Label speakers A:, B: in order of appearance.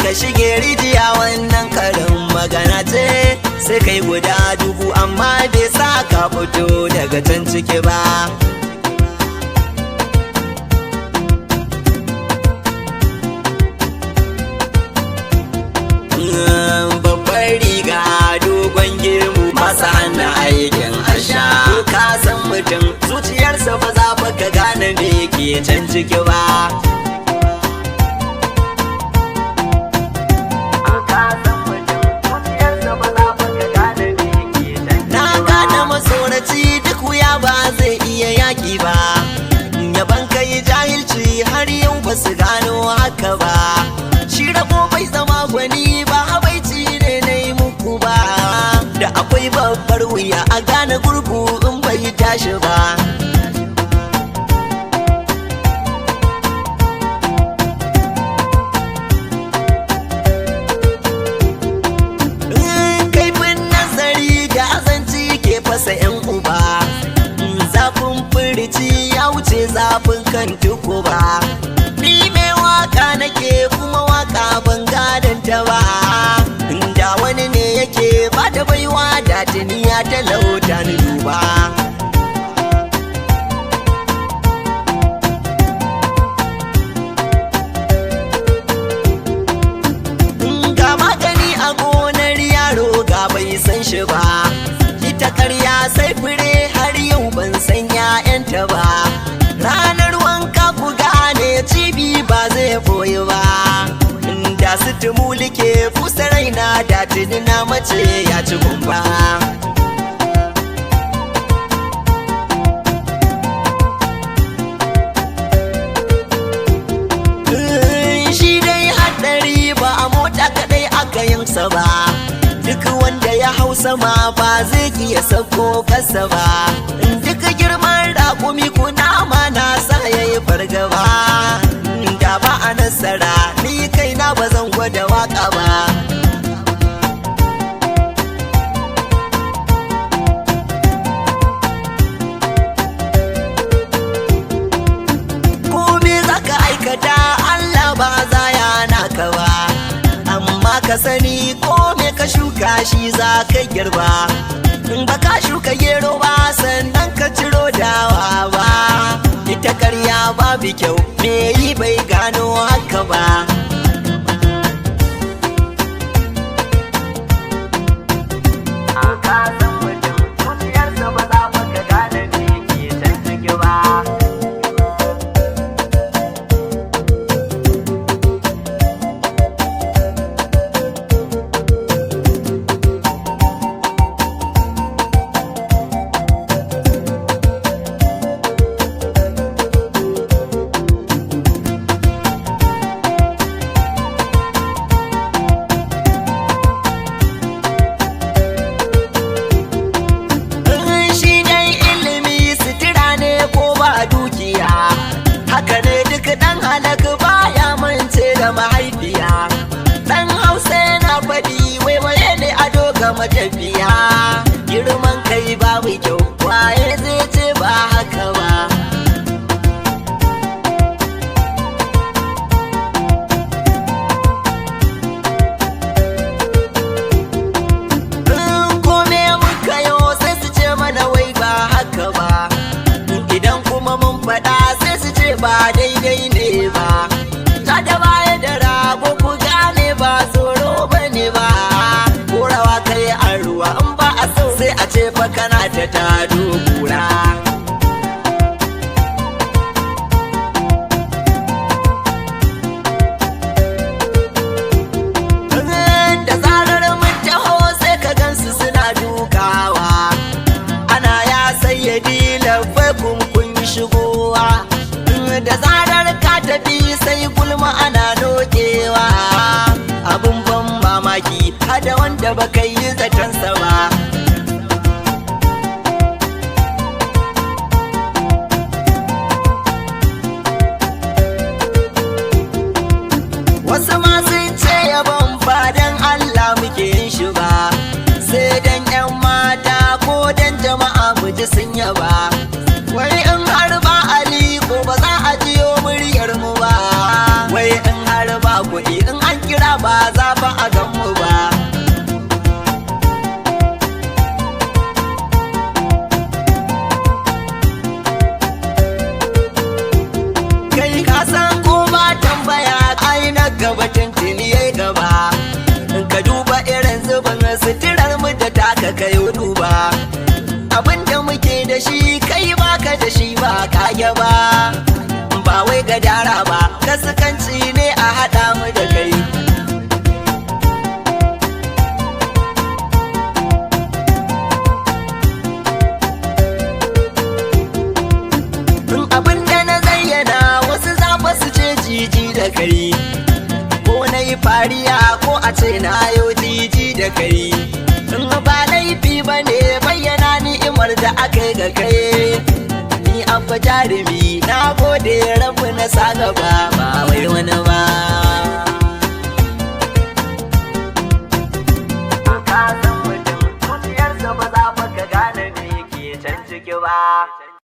A: ka shige rijiya wannan karin magana ce sai kai guda dubu amma bai sa ka fito daga can ciki ba. Babbar riga dogon gemu masa hana aikin asha ka san mutum zuciyarsa ba za ka gane me ke can ciki ba. Duk wuya ba zai iya yaki ba, yaban kai jahilci har yau ba su gano haka ba. Shi rabo bai zama gwani ba habaici ne na yi muku ba, da akwai babbar wuya a gane gurgu in bai tashi ba. Kaifin nazari da azanci ke fasa 'yan uba, zafin furici ya wuce zafin kan tuku ba. Ni mai waka nake kuma waka ban gadanta ba, da wani ne yake ba da baiwa da tuni ya talauta ni duba. Ga magani a gonar yaro ga bai san shi ba, ita karya sai fure har yau ban san 'ya'yanta ba. Ranar wanka ku gane cibi ba zai boye ba, da su tumulike fusa raina da tuni na mace ya ci gumba. Shi dai haɗari ba a mota kaɗai aka yinsa ba, duk wanda ya hau sama ba zai iya sauko kasa ba. Duk girman raƙumi kuna mana sa ya yi fargaba, da ba a nasara ni kaina ba zan gwada waka ba. Kome za ka aikata Allah ba za ya naka ba, amma ka sani kome ka shuka shi za ka girba. In ba ka shuka gero ba sannan ka ciro dawa ba, ita karya babu kyau me yi bai gano haka ba. Ka san mutum zuciyarsa ba za ka gane me ke can ciki ba. Haka ne duk ɗan halak baya mance da mahaifiya. Ɗan Hausa yana faɗi waiwaye ne ado ga matafiya. Girman kai babu kyau waye zai ce ba haka ba. Kome muka yo sai su ce mana wai ba haka ba, idan kuma mun faɗa sai su ce ba daidai ne ba. Ta da baya da rago ku gane ba tsoro ba ne ba, korawa kai a ruwa in ba a so sai a ce fa kana ta tado kura. Da zarar mun taho sai ka gansu suna dukawa, ana ya sayyadi lafai kun shigowa. Da zarar ka tafi sai gulma ana nokewa, abun ban mamaki hada wanda baka yi zatonsa ba. Wasu ma sun ce yabon fadan Allah muke yin shi ba, sai dan 'yan mata ko dan jama'a mu ji sun yaba. Wai in har ba Ali ko ba za a jiyo muryar mu ba, wai in har ba kuɗi in an kira ba za fa a gan mu ba. Kai ka san ko ba tambaya ai na gaba tuntuni yayi gaba. Ka duba irin zubin suturar mu da taka kayo duba. Abin da muke da shi kai baka da shi ba kage ba. Ba wai gadara ba, kasukanci ne a haɗa mu da kai. Abin da na zayyana wasu za su ce jiji da kai, ko na yi fariya ko a ce na yo jiji da kai. Ba laifi ba ne bayyana ni'imar da aka yi ga kai. Ni abba jarumi na gode rabu na sa gaba ba wai wani ba. Ka san mutum zuciyarsa ba za ka gane me ke can ciki ba.